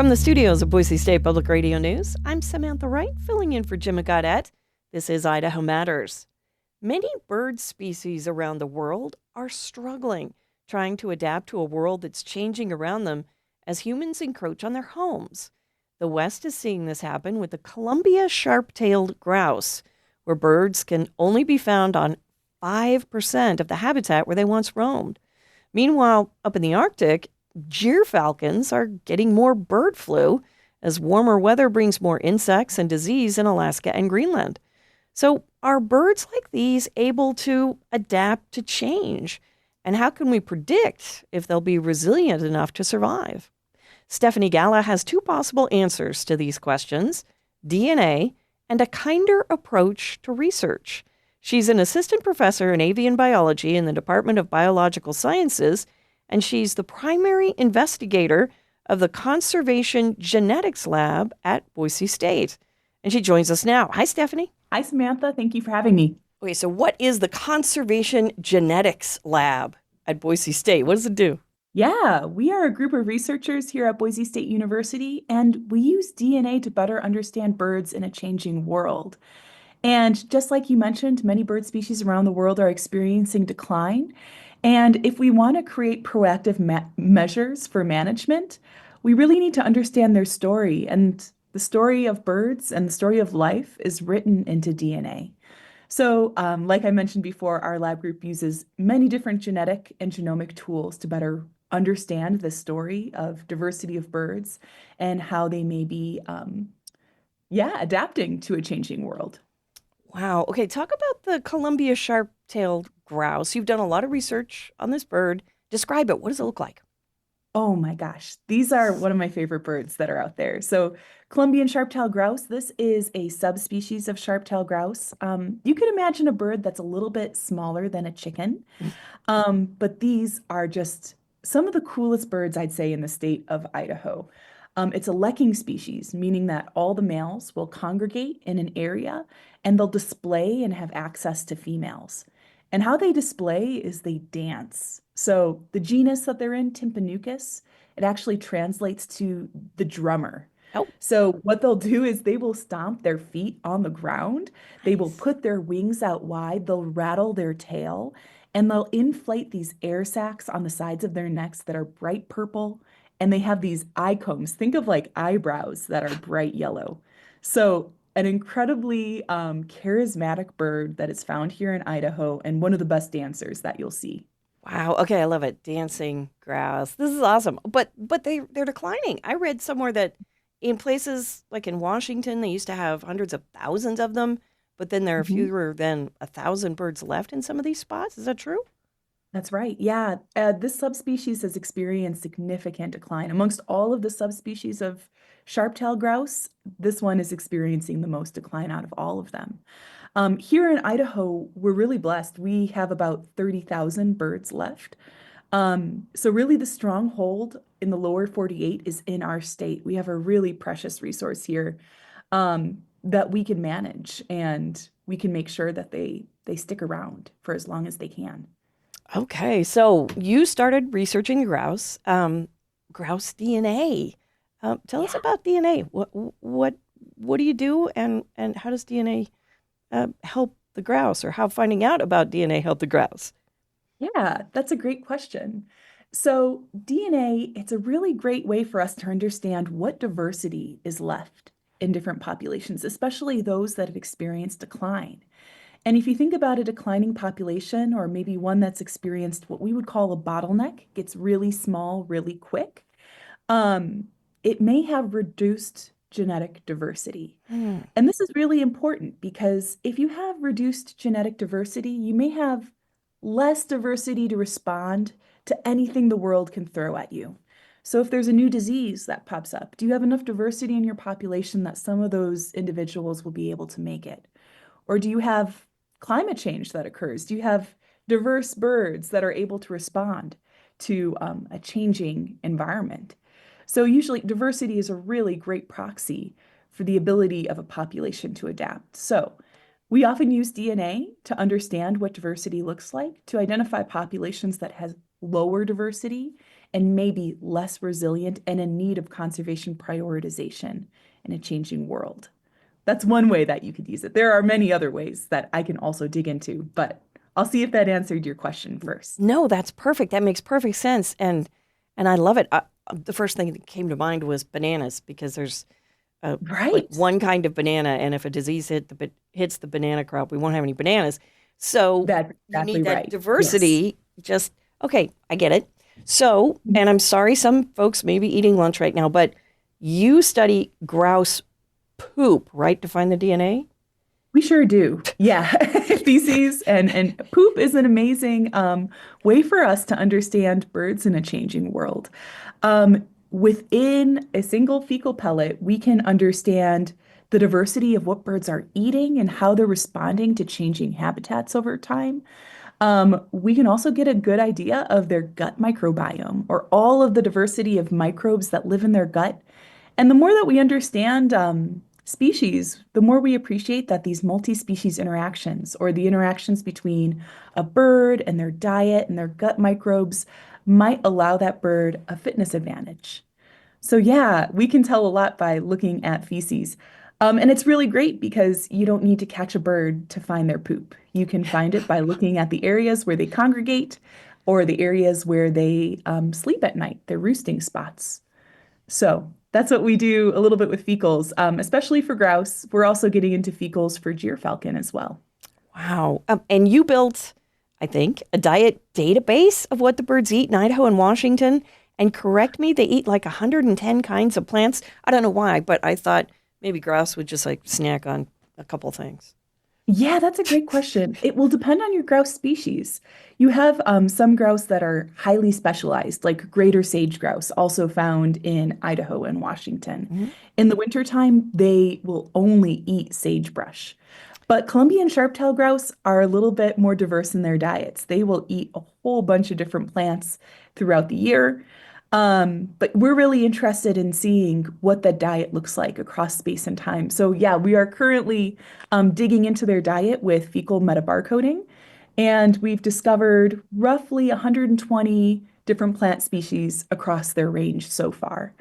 From the studios of Boise State Public Radio News, I'm Samantha Wright, filling in for Jim Gaudette. This is Idaho Matters. Many bird species around the world are struggling, trying to adapt to a world that's changing around them as humans encroach on their homes. The West is seeing this happen with the Columbian Sharp-Tailed Grouse, where birds can only be found on 5% of the habitat where they once roamed. Meanwhile, up in the Arctic, Gyrfalcons are getting more bird flu as warmer weather brings more insects and disease in Alaska and Greenland. So, are birds like these able to adapt to change? And how can we predict if they'll be resilient enough to survive? Stephanie Galla has two possible answers to these questions: DNA and a kinder approach to research. She's an assistant professor in avian biology in the Department of Biological Sciences, and she's the primary investigator of the Conservation Genetics Lab at Boise State. And she joins us now. Hi, Stephanie. Hi, Samantha. Thank you for having me. Okay, so what is the Conservation Genetics Lab at Boise State? What does it do? Yeah, we are a group of researchers here at Boise State University, and we use DNA to better understand birds in a changing world. And just like you mentioned, many bird species around the world are experiencing decline. And if we want to create proactive measures for management, we really need to understand their story. And the story of birds and the story of life is written into DNA. So, like I mentioned before, our lab group uses many different genetic and genomic tools to better understand the story of diversity of birds and how they may be, adapting to a changing world. Wow. Okay, talk about the Columbia Sharp-Tailed Grouse. You've done a lot of research on this bird. Describe it. What does it look like? Oh my gosh, these are one of my favorite birds that are out there. So, Columbian Sharp-Tailed Grouse, this is a subspecies of Sharp-Tailed Grouse. You can imagine a bird that's a little bit smaller than a chicken, but these are just some of the coolest birds, I'd say, in the state of Idaho. It's a lekking species, meaning that all the males will congregate in an area and they'll display and have access to females. And how they display is they dance. So the genus that they're in, Tympanuchus, it actually translates to the drummer. Oh, So what they'll do is they will stomp their feet on the ground. They will nice. put their wings out wide. They'll rattle their tail and they'll inflate these air sacs on the sides of their necks that are bright purple. And they have these eye combs. Think of like eyebrows that are bright yellow. So an incredibly charismatic bird that is found here in Idaho and one of the best dancers that you'll see. Wow. Okay, I love it. Dancing grouse. This is awesome. But they're declining. I read somewhere that in places like in Washington, they used to have hundreds of thousands of them, but then there are Mhm. fewer than 1,000 birds left in some of these spots. Is that true? That's right. Yeah. This subspecies has experienced significant decline. Amongst all of the subspecies of sharp-tailed grouse, this one is experiencing the most decline out of all of them. Here in Idaho, we're really blessed. We have about 30,000 birds left. So really the stronghold in the lower 48 is in our state. We have a really precious resource here that we can manage, and we can make sure that they stick around for as long as they can. Okay, so you started researching grouse DNA. Tell us Yeah. about DNA. What do you do, and how does DNA help the grouse, or how finding out about DNA help the grouse? Yeah, that's a great question. So, DNA, it's a really great way for us to understand what diversity is left in different populations, especially those that have experienced decline. And if you think about a declining population, or maybe one that's experienced what we would call a bottleneck, gets really small really quick, um, it may have reduced genetic diversity. Hmm. And this is really important because if you have reduced genetic diversity, you may have less diversity to respond to anything the world can throw at you. So if there's a new disease that pops up, do you have enough diversity in your population that some of those individuals will be able to make it? Or do you have climate change that occurs? Do you have diverse birds that are able to respond to a changing environment? So usually diversity is a really great proxy for the ability of a population to adapt. So we often use DNA to understand what diversity looks like, to identify populations that has lower diversity, and maybe less resilient and in need of conservation prioritization in a changing world. That's one way that you could use it. There are many other ways that I can also dig into, but I'll see if that answered your question first. No, that's perfect. That makes perfect sense, and I love it. The first thing that came to mind was bananas because there's like Right. one kind of banana, and if a disease hits the banana crop, we won't have any bananas. So That's you exactly need that right. Yes. diversity. Just okay, I get it. So, and I'm sorry, some folks may be eating lunch right now, but you study grouse poop, right, to find the DNA? We sure do. Yeah. Feces and poop is an amazing way for us to understand birds in a changing world. Within a single fecal pellet, we can understand the diversity of what birds are eating and how they're responding to changing habitats over time. We can also get a good idea of their gut microbiome or all of the diversity of microbes that live in their gut. And the more that we understand species, the more we appreciate that these multi-species interactions or the interactions between a bird and their diet and their gut microbes might allow that bird a fitness advantage. So yeah, we can tell a lot by looking at feces. And it's really great because you don't need to catch a bird to find their poop. You can find it by looking at the areas where they congregate or the areas where they sleep at night, their roosting spots. So that's what we do a little bit with fecals, especially for grouse. We're also getting into fecals for gyrfalcon as well. Wow. And you built, I think, a diet database of what the birds eat in Idaho and Washington. And correct me, they eat like 110 kinds of plants. I don't know why, but I thought maybe grouse would just like snack on a couple things. Yeah, that's a great question. It will depend on your grouse species. You have some grouse that are highly specialized, like greater sage grouse, also found in Idaho and Washington. Mhm. In the wintertime, they will only eat sagebrush. But Columbian sharp-tailed grouse are a little bit more diverse in their diets. They will eat a whole bunch of different plants throughout the year. But we're really interested in seeing what the diet looks like across space and time. So yeah, we are currently digging into their diet with fecal metabarcoding, and we've discovered roughly 120 different plant species across their range so far.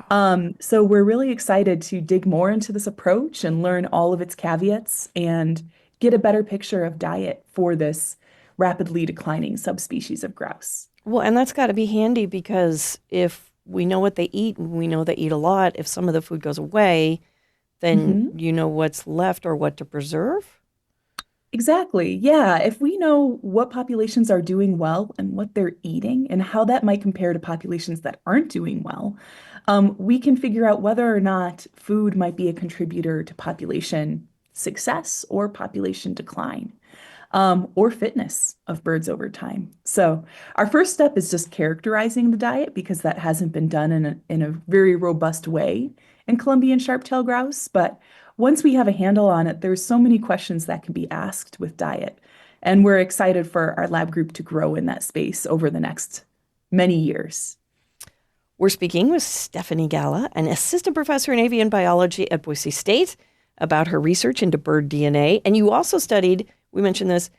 Wow. So we're really excited to dig more into this approach and learn all of its caveats and get a better picture of diet for this rapidly declining subspecies of grouse. Well, and that's got to be handy because if we know what they eat and we know they eat a lot, if some of the food goes away, then Mhm. you know what's left or what to preserve. Exactly. Yeah. If we know what populations are doing well and what they're eating and how that might compare to populations that aren't doing well, we can figure out whether or not food might be a contributor to population success or population decline, or fitness of birds over time. So our first step is just characterizing the diet because that hasn't been done in a very robust way in Columbian sharp-tailed grouse. But once we have a handle on it, there's so many questions that can be asked with diet. And we're excited for our lab group to grow in that space over the next many years. We're speaking with Stephanie Galla, an assistant professor in avian biology at Boise State, about her research into bird DNA. And you also studied, we mentioned this,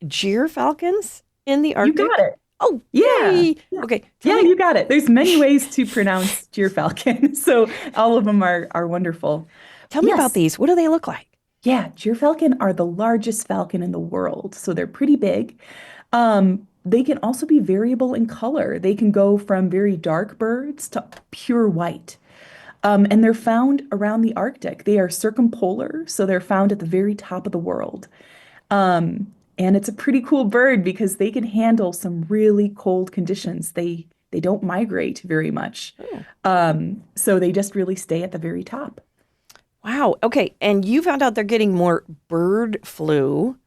Gyrfalcons in the You got Arctic. it. Oh, Yeah. yay. Yeah. Okay, tell Yeah, me. you got it. There's many ways to pronounce Gyrfalcon. So all of them are wonderful. Tell me about Yes. these. What do they look like? Yeah, Gyrfalcon are the largest falcon in the world, so they're pretty big. They can also be variable in color. They can go from very dark birds to pure white. And they're found around the Arctic. They are circumpolar, so they're found at the very top of the world. And it's a pretty cool bird because they can handle some really cold conditions. They don't migrate very much. Oh, So they just really stay at the very top. wow. Okay, and you found out they're getting more bird flu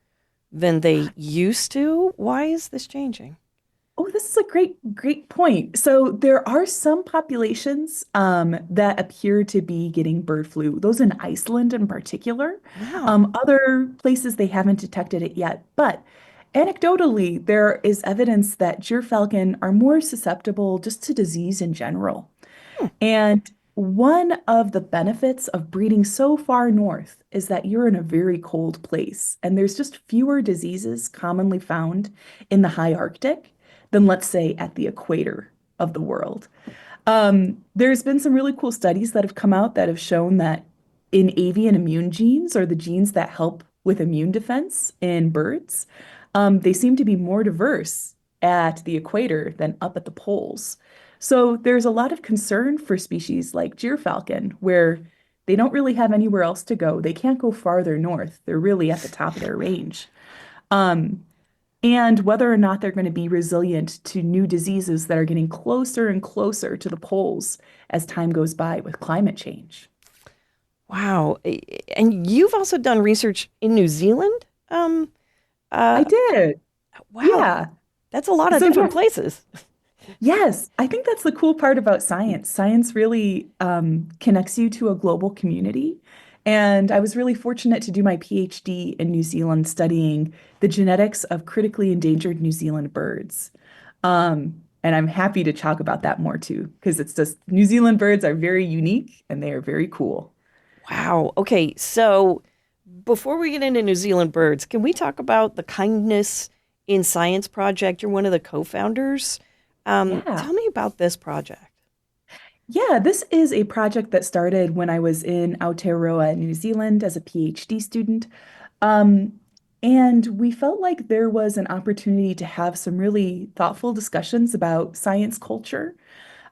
than they used to. Why is this changing? Oh, this is a great point. So there are some populations that appear to be getting bird flu, those in Iceland in particular. Wow. Other places they haven't detected it yet. But anecdotally, there is evidence that gyrfalcon are more susceptible just to disease in general. Hmm. And one of the benefits of breeding so far north is that you're in a very cold place, and there's just fewer diseases commonly found in the high Arctic than, let's say, at the equator. of the world. There's been some really cool studies that have come out that have shown that in avian immune genes, or the genes that help with immune defense in birds, they seem to be more diverse at the equator than up at the poles. So there's a lot of concern for species like Gyrfalcon, where they don't really have anywhere else to go. They can't go farther north. They're really at the top of their range. Um, and whether or not they're going to be resilient to new diseases that are getting closer and closer to the poles as time goes by with climate change. Wow. And you've also done research in New Zealand? I Uh, did. wow. Yeah. That's a lot of So different yeah, places. yes, I think that's the cool part about science. Science really connects you to a global community. And I was really fortunate to do my PhD in New Zealand studying the genetics of critically endangered New Zealand birds. And I'm happy to talk about that more too, because it's just New Zealand birds are very unique and they are very cool. Wow. Okay. So before we get into New Zealand birds, can we talk about the Kindness in Science project? You're one of the co-founders. Yeah. Tell me about this project. Yeah, this is a project that started when I was in Aotearoa, New Zealand as a PhD student. Um, and we felt like there was an opportunity to have some really thoughtful discussions about science culture,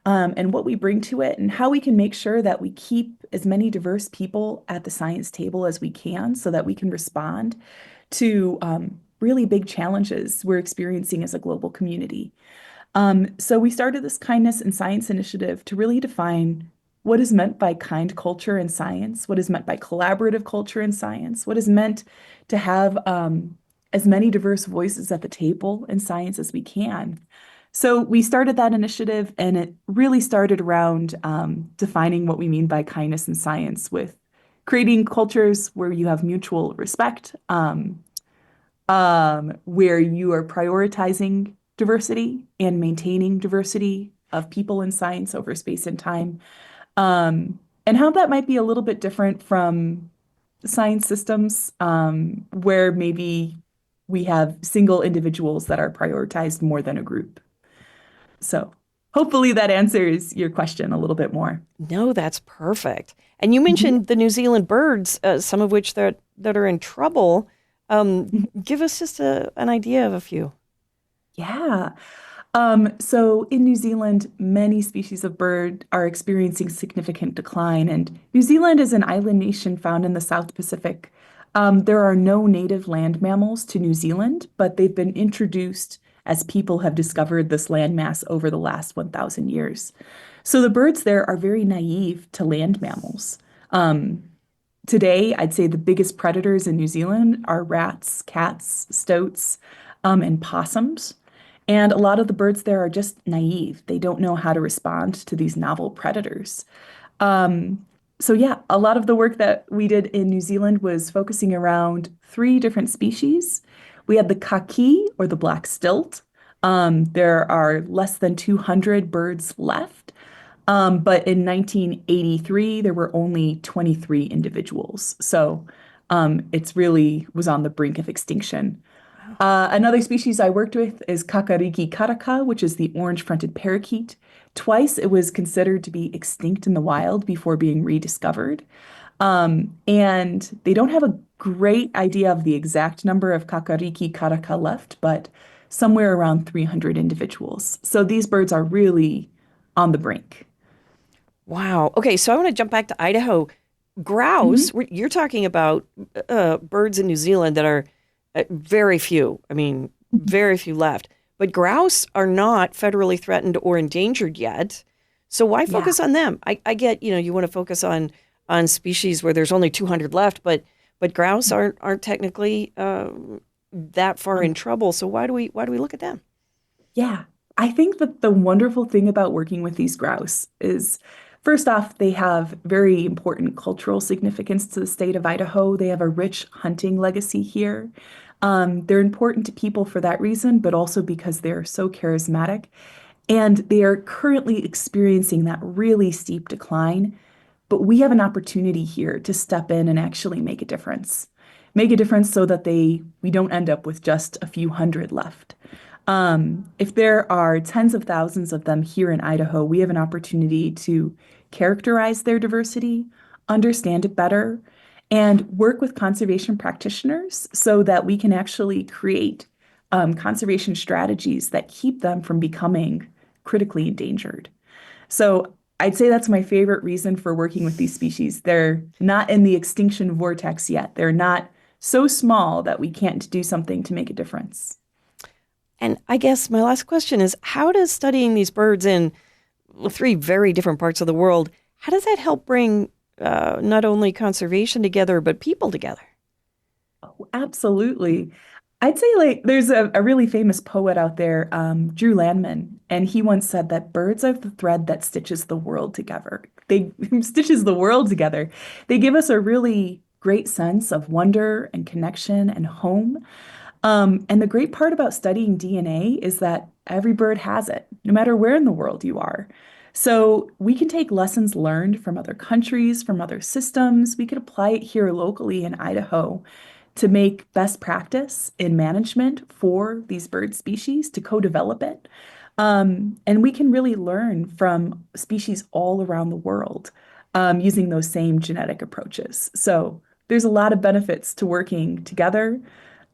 and what we bring to it, and how we can make sure that we keep as many diverse people at the science table as we can so that we can respond to really big challenges we're experiencing as a global community. So we started this kindness in science initiative to really define what is meant by kind culture in science, what is meant by collaborative culture in science, what is meant to have as many diverse voices at the table in science as we can. So we started that initiative, and it really started around defining what we mean by kindness in science, with creating cultures where you have mutual respect, where you are prioritizing diversity and maintaining diversity of people in science over space and time, and how that might be a little bit different from science systems, where maybe we have single individuals that are prioritized more than a group. So hopefully that answers your question a little bit more. No, that's perfect. And you Mhm. mentioned the New Zealand birds, some of which that are in trouble. Give us just an idea of a few. Yeah. So in New Zealand, many species of bird are experiencing significant decline, and New Zealand is an island nation found in the South Pacific. There are no native land mammals to New Zealand, but they've been introduced as people have discovered this landmass over the last 1,000 years. So the birds there are very naive to land mammals. Um, Today, I'd say the biggest predators in New Zealand are rats, cats, stoats, and possums. And a lot of the birds there are just naive. They don't know how to respond to these novel predators. Um, so yeah, a lot of the work that we did in New Zealand was focusing around three different species. We had the kaki, or the black stilt. There are less than 200 birds left. But in 1983, there were only 23 individuals. So it's really was on the brink of extinction. Wow. Another species I worked with is Kakariki karaka, which is the orange-fronted parakeet. Twice it was considered to be extinct in the wild before being rediscovered. And they don't have a great idea of the exact number of Kakariki karaka left, but somewhere around 300 individuals. So these birds are really on the brink. Wow. Okay, so I want to jump back to Idaho. Mhm. Grouse, you're talking about birds in New Zealand that are very few. I mean, very few left. But grouse are not federally threatened or endangered yet. So why Yeah. focus on them? I get, you want to focus on species where there's only 200 left, but grouse aren't technically that far in Um, trouble. So why do we look at them? yeah. I think that the wonderful thing about working with these grouse is, first off, they have very important cultural significance to the state of Idaho. They have a rich hunting legacy here. They're important to people for that reason, but also because they're so charismatic. And they are currently experiencing that really steep decline. But we have an opportunity here to step in and actually make a difference. Make a difference so that we don't end up with just a few hundred left. If there are tens of thousands of them here in Idaho, we have an opportunity to characterize their diversity, understand it better, and work with conservation practitioners so that we can actually create conservation strategies that keep them from becoming critically endangered. So I'd say that's my favorite reason for working with these species. They're not in the extinction vortex yet. They're not so small that we can't do something to make a difference. And I guess my last question is, how does studying these birds in three very different parts of the world, how does that help bring not only conservation together, but people together? Oh, absolutely. I'd say there's a really famous poet out there, Drew Landman, and he once said that birds are the thread that stitches the world together. They stitches the world together. They give us a really great sense of wonder and connection and home. And the great part about studying DNA is that every bird has it, no matter where in the world you are. So we can take lessons learned from other countries, from other systems. We could apply it here locally in Idaho to make best practice in management for these bird species, to co-develop it. And we can really learn from species all around the world using those same genetic approaches. So there's a lot of benefits to working together.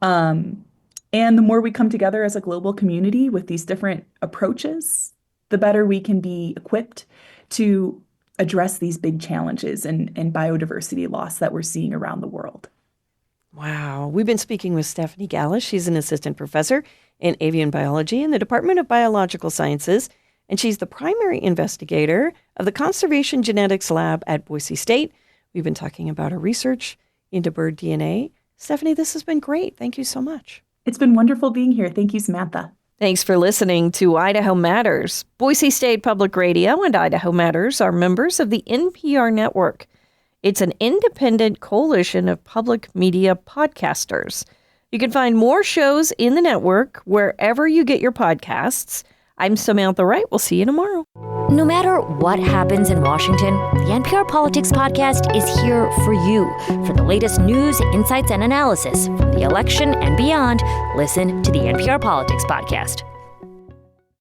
And the more we come together as a global community with these different approaches, the better we can be equipped to address these big challenges and biodiversity loss that we're seeing around the world. Wow. We've been speaking with Stephanie Galla. She's an assistant professor in avian biology in the Department of Biological Sciences, and she's the primary investigator of the Conservation Genetics Lab at Boise State. We've been talking about her research into bird DNA. Stephanie, this has been great. Thank you so much. It's been wonderful being here. Thank you, Samantha. Thanks for listening to Idaho Matters. Boise State Public Radio and Idaho Matters are members of the NPR network. It's an independent coalition of public media podcasters. You can find more shows in the network wherever you get your podcasts. I'm Samantha Wright. We'll see you tomorrow. No matter what happens in Washington, the NPR Politics Podcast is here for you. For the latest news, insights, and analysis from the election and beyond, listen to the NPR Politics Podcast.